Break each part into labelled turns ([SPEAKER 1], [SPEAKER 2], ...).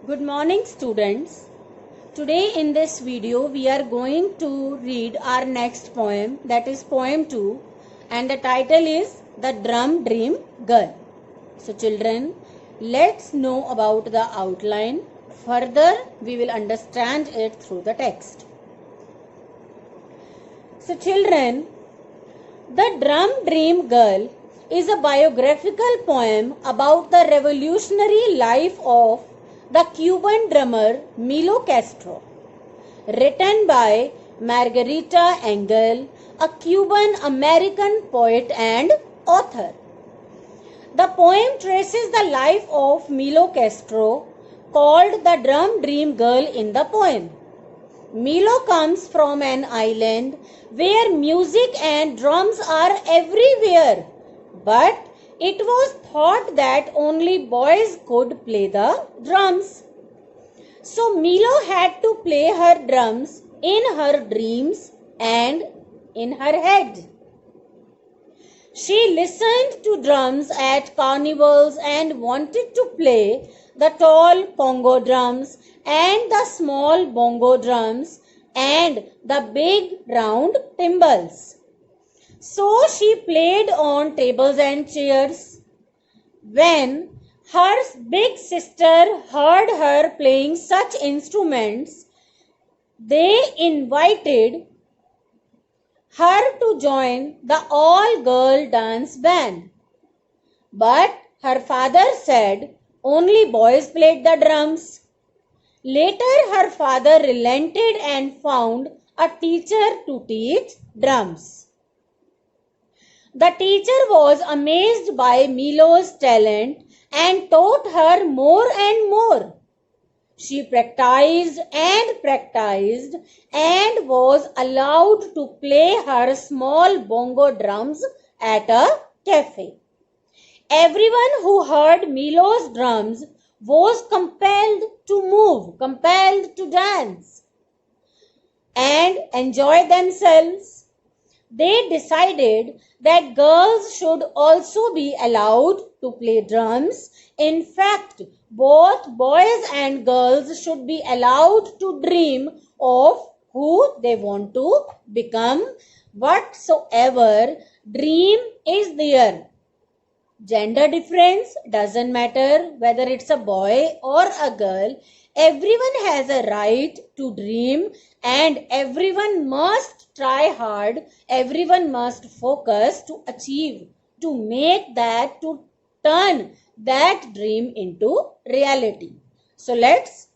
[SPEAKER 1] Good morning, students. Today in this video we are going to read our next poem, that is poem 2, and the title is The Drum Dream Girl. So children, let's know about the outline. Further we will understand it through the text. So children, The Drum Dream Girl is a biographical poem about the revolutionary life of the Cuban drummer Milo Castro, written by Margarita Engel, a Cuban American poet and author. The poem traces the life of Milo Castro, called the Drum Dream Girl in the poem. Milo comes from an island where music and drums are everywhere, but it was thought that only boys could play the drums. So Milo had to play her drums in her dreams and in her head. She listened to drums at carnivals and wanted to play the tall Congo drums and the small bongo drums and the big round timbales. So she played on tables and chairs. When her big sister heard her playing such instruments, they invited her to join the all-girl dance band. But her father said only boys played the drums. Later her father relented and found a teacher to teach drums. The teacher was amazed by Milo's talent and taught her more and more. She practiced and was allowed to play her small bongo drums at a cafe. Everyone who heard Milo's drums was compelled to move, compelled to dance and enjoy themselves. They decided that girls should also be allowed to play drums. In fact, both boys and girls should be allowed to dream of who they want to become. Whatsoever dream is there. Gender difference doesn't matter whether it's a boy or a girl. Everyone has a right to dream and everyone must try hard. Everyone must focus to achieve, to make that, to turn that dream into reality. So let's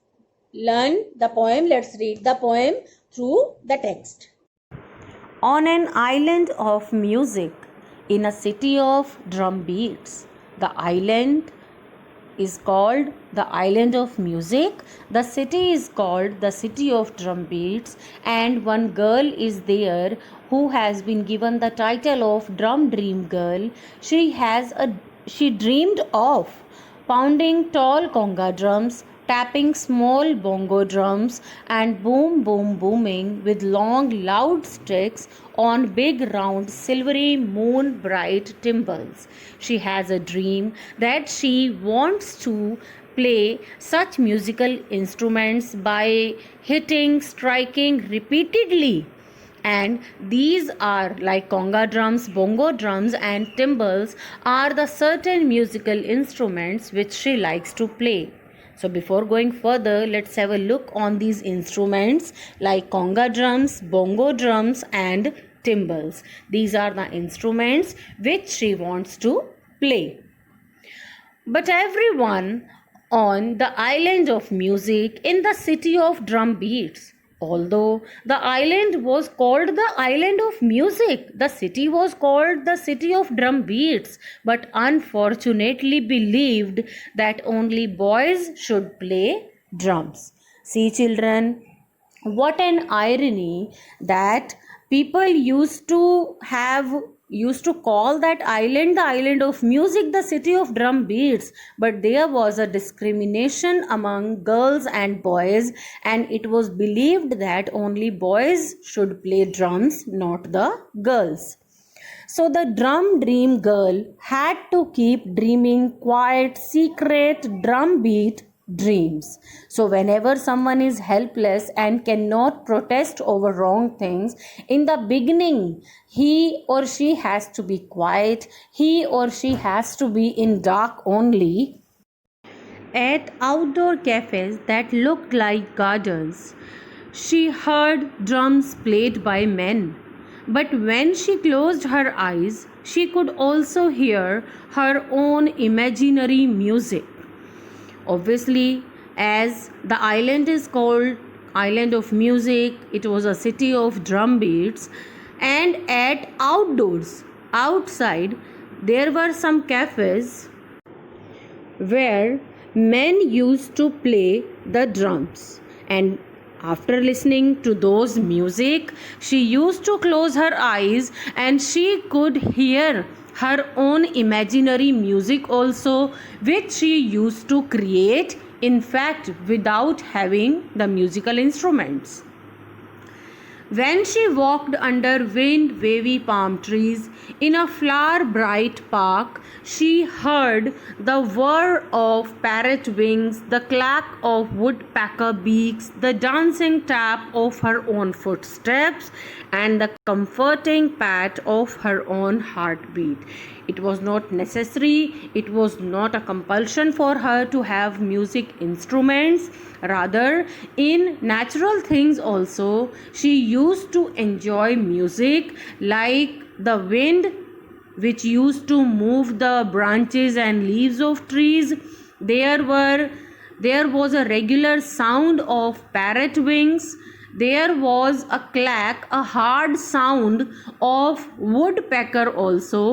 [SPEAKER 1] learn the poem. Let's read the poem through the text.
[SPEAKER 2] On an island of music, in a city of drum beats, the island is called the island of music. The city is called the city of drum beats, and one girl is there who has been given the title of Drum Dream Girl. She dreamed of pounding tall conga drums, tapping small bongo drums, and boom boom booming with long loud sticks on big round silvery moon bright timbales. She has a dream that she wants to play such musical instruments by hitting, striking repeatedly, and these are like conga drums, bongo drums, and timbales are the certain musical instruments which she likes to play. So before going further, let's have a look on these instruments like conga drums, bongo drums, and timbales. These are the instruments which she wants to play. But everyone on the island of music in the city of drum beats, although the island was called the island of music, the city was called the city of drum beats, but unfortunately believed that only boys should play drums. See children, what an irony that people used to call that island the island of music, the city of drum beats, but there was a discrimination among girls and boys, and it was believed that only boys should play drums, not the girls. So the drum dream girl had to keep dreaming quiet secret drum beat dreams. So, whenever someone is helpless and cannot protest over wrong things, in the beginning, he or she has to be quiet, he or she has to be in dark only. At outdoor cafes that looked like gardens, she heard drums played by men. But when she closed her eyes, she could also hear her own imaginary music. Obviously, as the island is called Island of Music, it was a city of drum beats, and at outdoors, outside, there were some cafes where men used to play the drums, and after listening to those music, she used to close her eyes and she could hear her own imaginary music also, which she used to create, in fact, without having the musical instruments. When she walked under wind wavy palm trees in a flower bright park, she heard the whir of parrot wings, the clack of woodpecker beaks, the dancing tap of her own footsteps, and the comforting pat of her own heartbeat. It was not necessary, it was not a compulsion for her to have music instruments. Rather, in natural things also, she used to enjoy music, like the wind which used to move the branches and leaves of trees. There was a regular sound of parrot wings. There was a clack, a hard sound of woodpecker also.